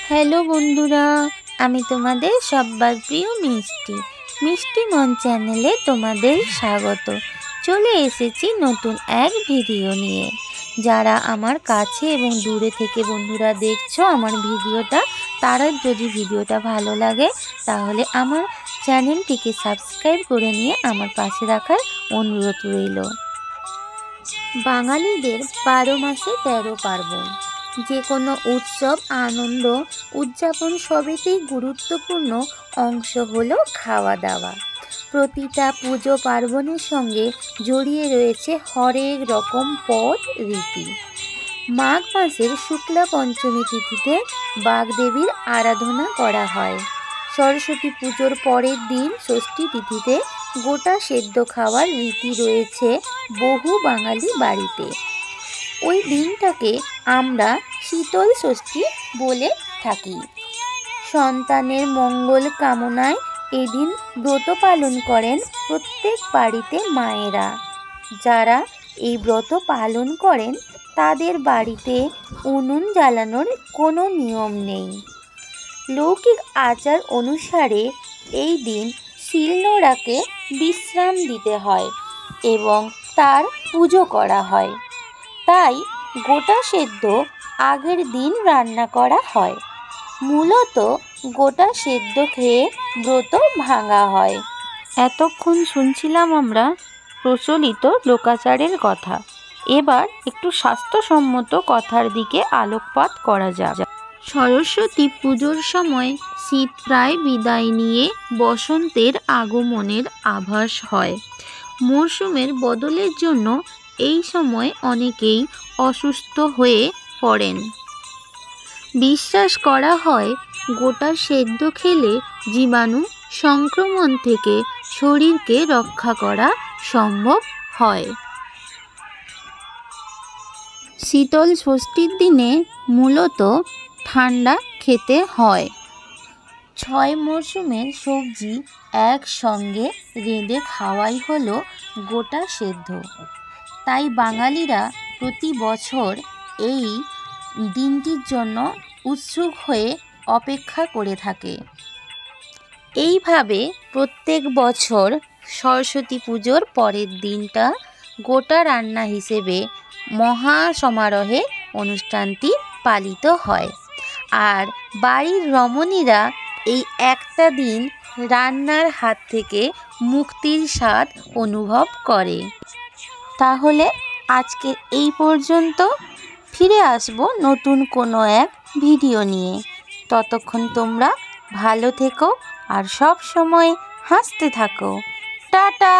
Hello বন্ধুরা, আমি তোমাদের সবার প্রিয় মিষ্টি মন চ্যানেলে তোমাদের স্বাগত। চলে এসেছি নতুন এক ভিডিও নিয়ে। যারা আমার কাছে এবং দূরে থেকে বন্ধুরা দেখছো আমার ভিডিওটা, তারা যদি ভিডিওটা ভালো লাগে তাহলে আমার চ্যানেলটিকে সাবস্ক্রাইব করে নিয়ে আমার পাশে রাখার অনুরোধ রইল। বাঙালিদের 12 মাসে 13 পার্বণ। যে কোনো উৎসব আনন্দ উদযাপন সবেতেই গুরুত্বপূর্ণ অংশ হলো খাওয়া দাওয়া। প্রতিটা পুজো পার্বণের সঙ্গে জড়িয়ে রয়েছে হরেক রকম পদ রীতি। মাঘ মাসের শুক্লা পঞ্চমী তিথিতে বাগদেবীর আরাধনা করা হয়। সরস্বতী পুজোর পরের দিন ষষ্ঠী তিথিতে গোটা সেদ্ধ খাওয়ার রীতি রয়েছে বহু বাঙালি বাড়িতে। ওই দিনটাকে আমরা শীতল ষষ্ঠী বলে থাকি। সন্তানের মঙ্গল কামনায় এদিন ব্রত পালন করেন প্রত্যেক বাড়িতে মায়েরা। যারা এই ব্রত পালন করেন তাদের বাড়িতে উনুন জ্বালানোর কোনো নিয়ম নেই। লৌকিক আচার অনুসারে এই দিন শিলনোড়াকে বিশ্রাম দিতে হয় এবং তার পুজো করা হয়। তাই গোটা সেদ্ধ আগের দিন রান্না করা হয়। মূলত গোটা সেদ্ধ খেয়ে ব্রত ভাঙা হয়। এতক্ষণ শুনছিলাম আমরা প্রচলিত লোকাচারের কথা। এবার একটু স্বাস্থ্যসম্মত কথার দিকে আলোকপাত করা যাক। সরস্বতী পুজোর সময় শীত প্রায় বিদায় নিয়ে বসন্তের আগমনের আভাস হয়। মরশুমের বদলের জন্য এই সময় অনেকেই অসুস্থ হয়ে পড়েন। বিশ্বাস করা হয় গোটা সেদ্ধ খেলে জীবাণু সংক্রমণ থেকে শরীরকে রক্ষা করা সম্ভব হয়। শীতল ষষ্ঠীর দিনে মূলত ঠান্ডা খেতে হয়। 6 মরশুমের সবজি একসঙ্গে রেঁধে খাওয়াই হলো গোটা সেদ্ধ। তাই বাঙালিরা প্রতি বছর এই দিনটির জন্য উৎসুক হয়ে অপেক্ষা করে থাকে। এইভাবে প্রত্যেক বছর সরস্বতী পুজোর পরের দিনটা গোটা রান্না হিসেবে মহা সমারোহে অনুষ্ঠানটি পালিত হয়। আর বাড়ির রমণীরা এই একটা দিন রান্নার হাত থেকে মুক্তির স্বাদ অনুভব করে। তাহলে আজকে এই পর্যন্ত। ফিরে আসবো নতুন কোনো এক ভিডিও নিয়ে। ততক্ষণ তোমরা ভালো থেকো আর সব সময় হাসতে থাকো। টাটা।